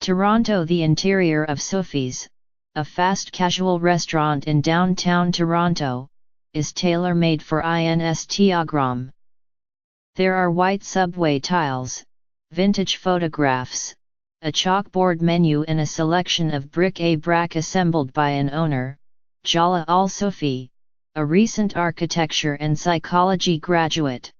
Toronto. The interior of Sophie's, a fast casual restaurant in downtown Toronto, is tailor-made for Instagram. There are white subway tiles, vintage photographs, a chalkboard menu and a selection of bric-a-brac assembled by an owner, Jalal Al-Sofi, a recent architecture and psychology graduate.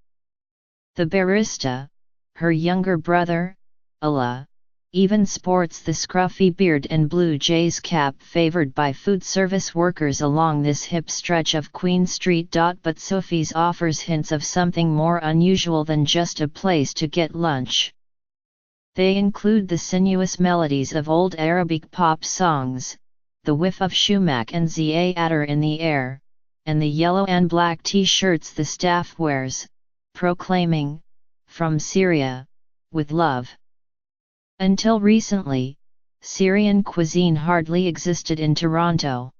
The barista, her younger brother, Allah, even sports the scruffy beard and Blue Jays cap favored by food service workers along this hip stretch of Queen Street. But Sophie's offers hints of something more unusual than just a place to get lunch. They include the sinuous melodies of old Arabic pop songs, the whiff of sumac and za'atar in the air, and the yellow and black t-shirts the staff wears, proclaiming, "From Syria, with love." Until recently, Syrian cuisine hardly existed in Toronto.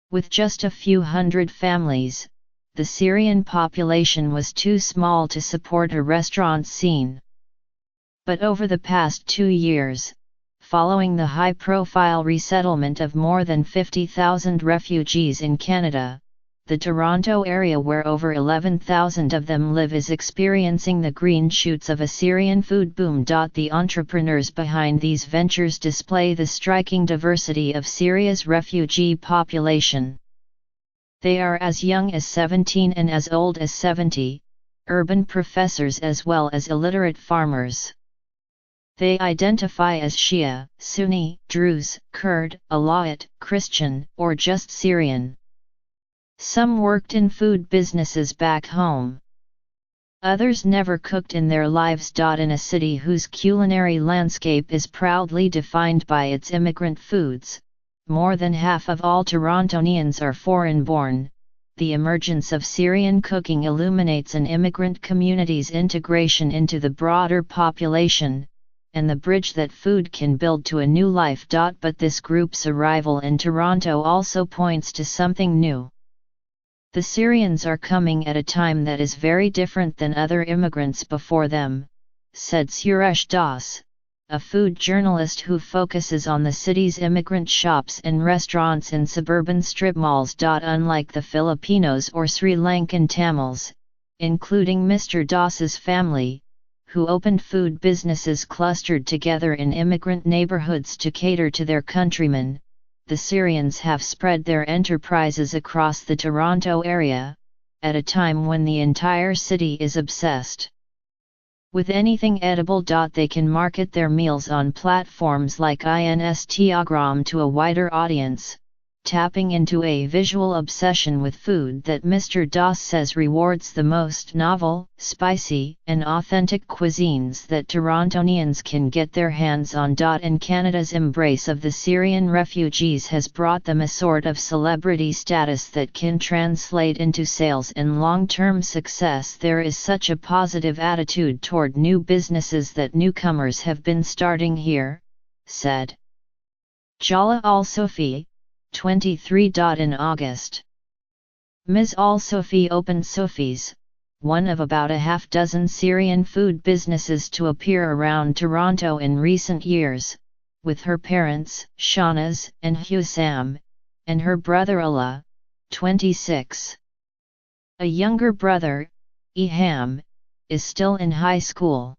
With just a few hundred families, the Syrian population was too small to support a restaurant scene. But over the past 2 years, following the high-profile resettlement of more than 50,000 refugees in Canada, the Toronto area, where over 11,000 of them live, is experiencing the green shoots of a Syrian food boom. The entrepreneurs behind these ventures display the striking diversity of Syria's refugee population. They are as young as 17 and as old as 70, urban professors as well as illiterate farmers. They identify as Shia, Sunni, Druze, Kurd, Alawite, Christian, or just Syrian. Some worked in food businesses back home. Others never cooked in their lives. In a city whose culinary landscape is proudly defined by its immigrant foods, more than half of all Torontonians are foreign-born. The emergence of Syrian cooking illuminates an immigrant community's integration into the broader population, and the bridge that food can build to a new life. But this group's arrival in Toronto also points to something new. The Syrians are coming at a time that is very different than other immigrants before them, said Suresh Das, a food journalist who focuses on the city's immigrant shops and restaurants in suburban strip malls. Unlike the Filipinos or Sri Lankan Tamils, including Mr. Das's family, who opened food businesses clustered together in immigrant neighborhoods to cater to their countrymen, the Syrians have spread their enterprises across the Toronto area, at a time when the entire city is obsessed with anything edible. They can market their meals on platforms like Instagram to a wider audience, tapping into a visual obsession with food that Mr. Das says rewards the most novel, spicy, and authentic cuisines that Torontonians can get their hands on. And Canada's embrace of the Syrian refugees has brought them a sort of celebrity status that can translate into sales and long-term success. There is such a positive attitude toward new businesses that newcomers have been starting here, said Jalal Al-Sofi, 23. In August, Ms. Al-Sofi opened Sophie's, one of about a half-dozen Syrian food businesses to appear around Toronto in recent years, with her parents, Shahnaz and Hussam, and her brother Allah, 26. A younger brother, Iham, is still in high school.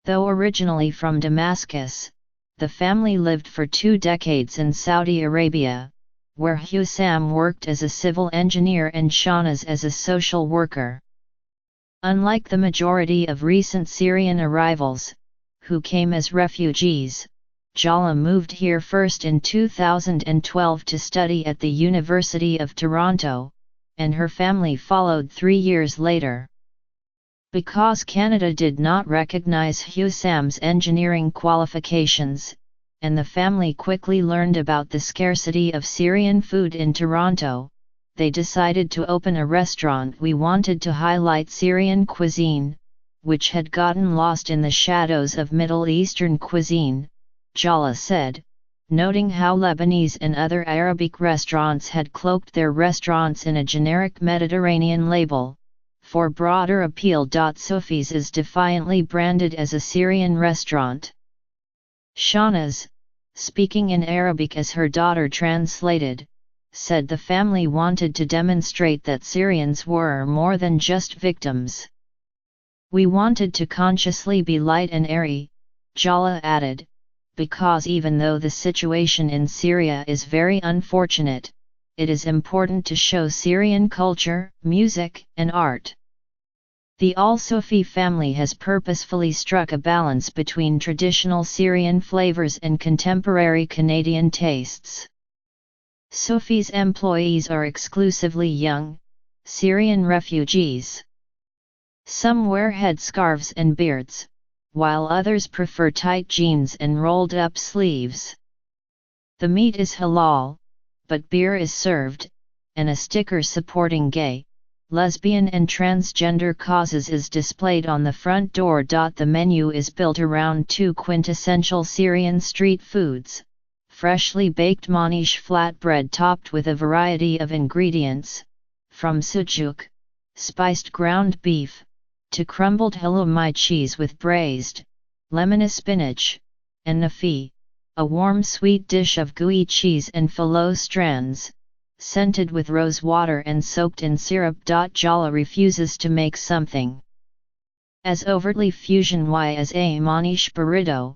Though originally from Damascus, the family lived for 2 decades in Saudi Arabia, where Hussam worked as a civil engineer and Shahnaz as a social worker. Unlike the majority of recent Syrian arrivals, who came as refugees, Jalal moved here first in 2012 to study at the University of Toronto, and her family followed 3 years later. Because Canada did not recognize Hussam's engineering qualifications, and the family quickly learned about the scarcity of Syrian food in Toronto, they decided to open a restaurant. "We wanted to highlight Syrian cuisine, which had gotten lost in the shadows of Middle Eastern cuisine," Jalal said, noting how Lebanese and other Arabic restaurants had cloaked their restaurants in a generic Mediterranean label, for broader appeal. Sophie's is defiantly branded as a Syrian restaurant. Shahnaz, speaking in Arabic as her daughter translated, said the family wanted to demonstrate that Syrians were more than just victims. We wanted to consciously be light and airy, Jala added, because even though the situation in Syria is very unfortunate, it is important to show Syrian culture, music, and art. The Al-Sofi family has purposefully struck a balance between traditional Syrian flavors and contemporary Canadian tastes. Sofi's employees are exclusively young, Syrian refugees. Some wear headscarves and beards, while others prefer tight jeans and rolled-up sleeves. The meat is halal, but beer is served, and a sticker supporting gay, lesbian and transgender causes is displayed on the front door. The menu is built around two quintessential Syrian street foods: freshly baked manish flatbread topped with a variety of ingredients, from sucuk, spiced ground beef, to crumbled halloumi cheese with braised, lemon spinach, and nafi, a warm sweet dish of gooey cheese and filo strands, scented with rose water and soaked in syrup. Jala refuses to make something as overtly fusion as a manish burrito,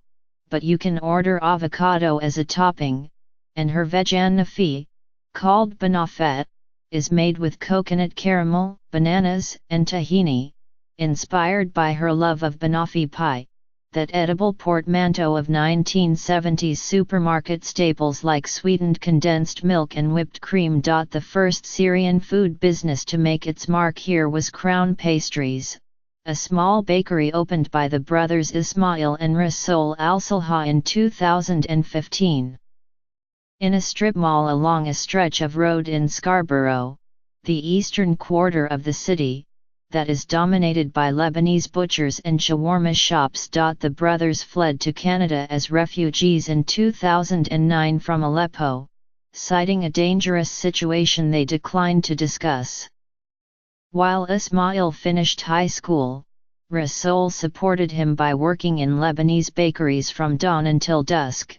but you can order avocado as a topping, and her vegan nafi, called banafet, is made with coconut caramel, bananas, and tahini, inspired by her love of banoffee pie, that edible portmanteau of 1970s supermarket staples like sweetened condensed milk and whipped cream. The first Syrian food business to make its mark here was Crown Pastries, a small bakery opened by the brothers Ismail and Rasoul Al-Salha in 2015. In a strip mall along a stretch of road in Scarborough, the eastern quarter of the city, that is dominated by Lebanese butchers and shawarma shops. The brothers fled to Canada as refugees in 2009 from Aleppo, citing a dangerous situation they declined to discuss. While Ismail finished high school, Rasoul supported him by working in Lebanese bakeries from dawn until dusk,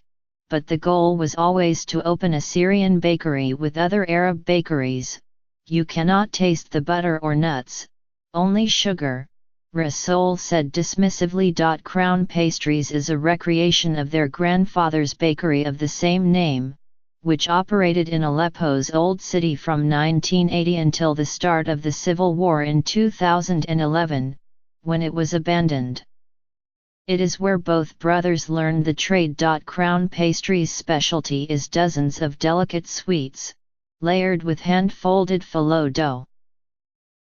but the goal was always to open a Syrian bakery with other Arab bakeries. You cannot taste the butter or nuts, only sugar, Rasoul said dismissively. Crown Pastries is a recreation of their grandfather's bakery of the same name, which operated in Aleppo's Old City from 1980 until the start of the civil war in 2011, when it was abandoned. It is where both brothers learned the trade. Crown Pastries' specialty is dozens of delicate sweets, layered with hand-folded filo dough.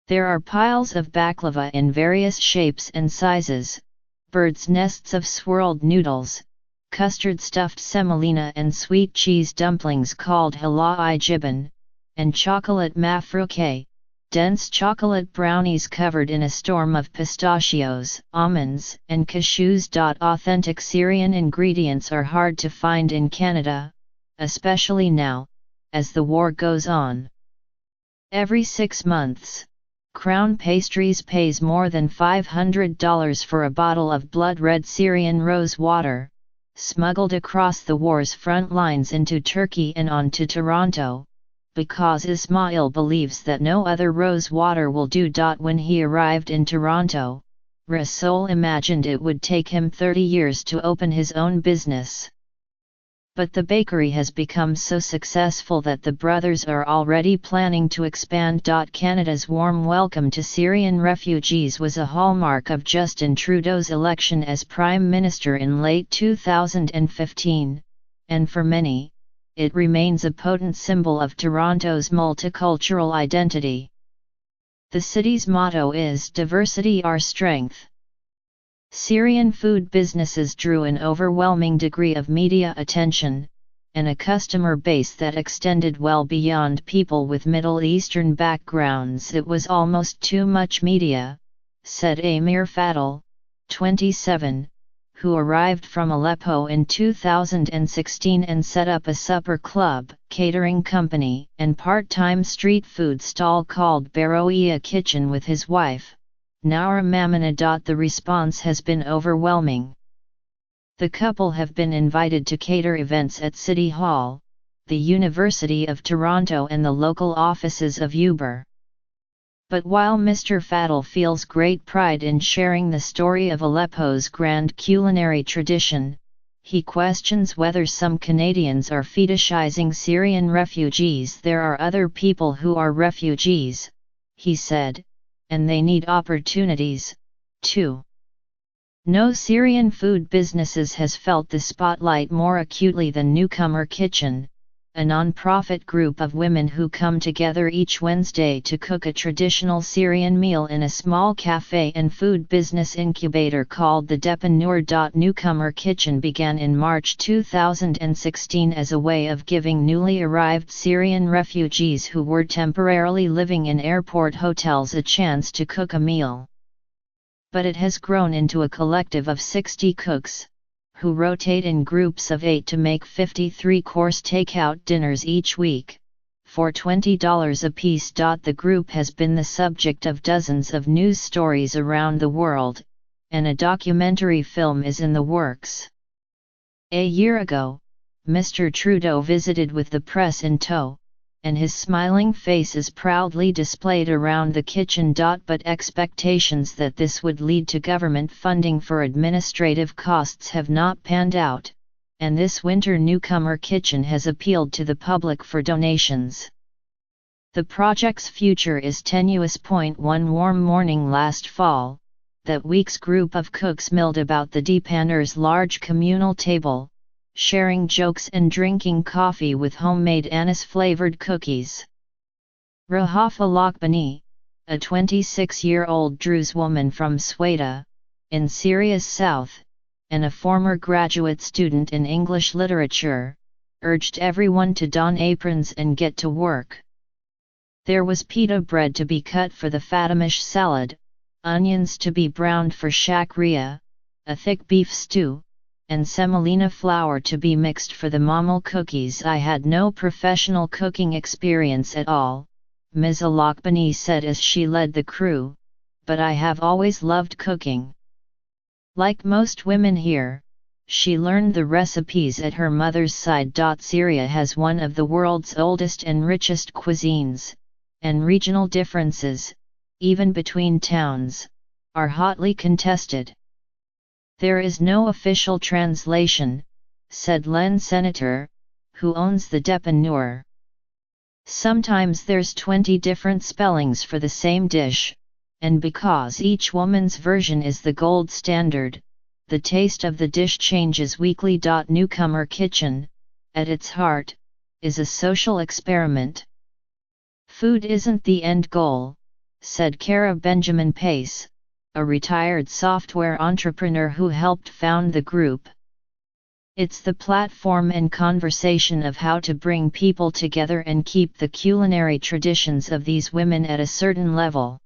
There are piles of baklava in various shapes and sizes, birds' nests of swirled noodles, custard-stuffed semolina and sweet cheese dumplings called halai jiban, and chocolate mafrouke, dense chocolate brownies covered in a storm of pistachios, almonds, and cashews. Authentic Syrian ingredients are hard to find in Canada, especially now, as the war goes on. Every 6 months, Crown Pastries pays more than $500 for a bottle of blood-red Syrian rose water, smuggled across the war's front lines into Turkey and on to Toronto, because Ismail believes that no other rose water will do. When he arrived in Toronto, Rasoul imagined it would take him 30 years to open his own business. But the bakery has become so successful that the brothers are already planning to expand. Canada's warm welcome to Syrian refugees was a hallmark of Justin Trudeau's election as Prime Minister in late 2015, and for many, it remains a potent symbol of Toronto's multicultural identity. The city's motto is "Diversity Our Strength." Syrian food businesses drew an overwhelming degree of media attention, and a customer base that extended well beyond people with Middle Eastern backgrounds. It was almost too much media, said Amir Fadel, 27, who arrived from Aleppo in 2016 and set up a supper club, catering company, and part-time street food stall called Baroia Kitchen with his wife, Noura Mamina. The response has been overwhelming. The couple have been invited to cater events at City Hall, the University of Toronto and the local offices of Uber. But while Mr. Fadl feels great pride in sharing the story of Aleppo's grand culinary tradition, he questions whether some Canadians are fetishizing Syrian refugees. There are other people who are refugees, he said, and they need opportunities, too. No Syrian food businesses has felt the spotlight more acutely than Newcomer Kitchen, a non-profit group of women who come together each Wednesday to cook a traditional Syrian meal in a small cafe and food business incubator called the Depanneur. Newcomer Kitchen began in March 2016 as a way of giving newly arrived Syrian refugees who were temporarily living in airport hotels a chance to cook a meal. But it has grown into a collective of 60 cooks, who rotate in groups of 8 to make 53-course takeout dinners each week, for $20 apiece. The group has been the subject of dozens of news stories around the world, and a documentary film is in the works. A year ago, Mr. Trudeau visited with the press in tow, and his smiling face is proudly displayed around the kitchen. But expectations that this would lead to government funding for administrative costs have not panned out, and this winter Newcomer Kitchen has appealed to the public for donations. The project's future is tenuous. One warm morning last fall, that week's group of cooks milled about the Depanneur's large communal table, sharing jokes and drinking coffee with homemade anise-flavored cookies. Rahaf Alakbani, a 26-year-old Druze woman from Sweda, in Syria's south, and a former graduate student in English literature, urged everyone to don aprons and get to work. There was pita bread to be cut for the fatimish salad, onions to be browned for shakriya, a thick beef stew, and semolina flour to be mixed for the mamul cookies. I had no professional cooking experience at all, Ms. Alakbani said as she led the crew, but I have always loved cooking. Like most women here, she learned the recipes at her mother's side. Syria has one of the world's oldest and richest cuisines, and regional differences, even between towns, are hotly contested. There is no official translation, said Len Senator, who owns the Depanneur. Sometimes there's 20 different spellings for the same dish, and because each woman's version is the gold standard, the taste of the dish changes weekly. Newcomer Kitchen, at its heart, is a social experiment. Food isn't the end goal, said Kara Benjamin Pace, a retired software entrepreneur who helped found the group. It's the platform and conversation of how to bring people together and keep the culinary traditions of these women at a certain level.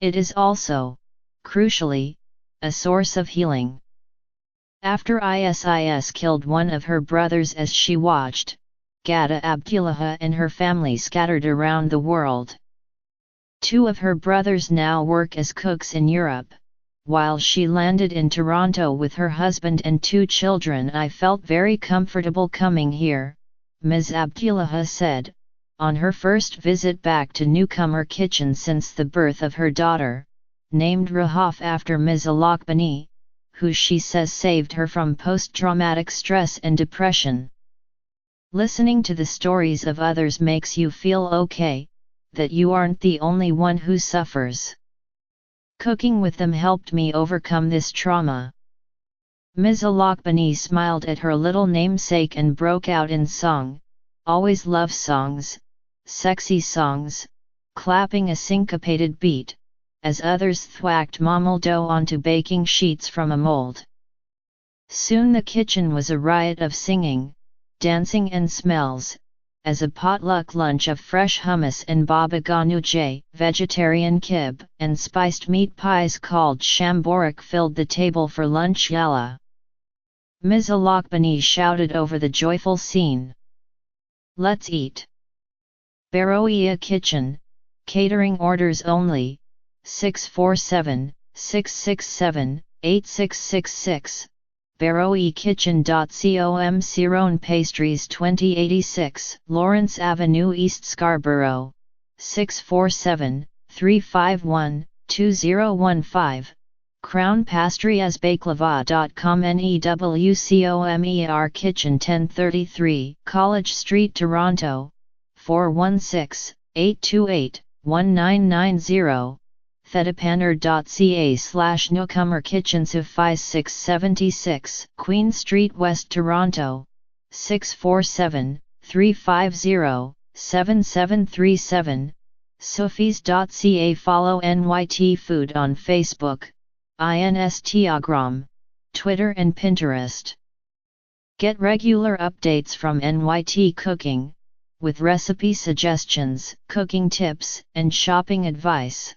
It is also, crucially, a source of healing. After ISIS killed one of her brothers as she watched, Ghada Abdullaha and her family scattered around the world. 2 of her brothers now work as cooks in Europe. While she landed in Toronto with her husband and 2 children, I felt very comfortable coming here, Ms. Abdullaha said, on her first visit back to Newcomer Kitchen since the birth of her daughter, named Rahaf after Ms. Alakbani, who she says saved her from post-traumatic stress and depression. Listening to the stories of others makes you feel okay, that you aren't the only one who suffers. Cooking with them helped me overcome this trauma. Ms. Alakbani smiled at her little namesake and broke out in song, always love songs, sexy songs, clapping a syncopated beat, as others thwacked mamul dough onto baking sheets from a mold. Soon the kitchen was a riot of singing, dancing and smells, as a potluck lunch of fresh hummus and baba ganoush, vegetarian kib, and spiced meat pies called shamborak filled the table for lunch. Yalla! Ms. Alakbani shouted over the joyful scene. Let's eat! Baroia Kitchen, catering orders only, 647-667-8666. baroekitchen.com Syrian Pastries 2086 Lawrence Avenue East Scarborough, 647-351-2015, Crown Pastries Baklava.com NEWCOMER Kitchen 1033 College Street Toronto, 416-828-1990, thetapanner.ca/newcomer Kitchen Suffice 676 Queen Street West Toronto, 647-350-7737, Sofis.ca Follow NYT Food on Facebook, Instagram, Twitter and Pinterest. Get regular updates from NYT Cooking, with recipe suggestions, cooking tips, and shopping advice.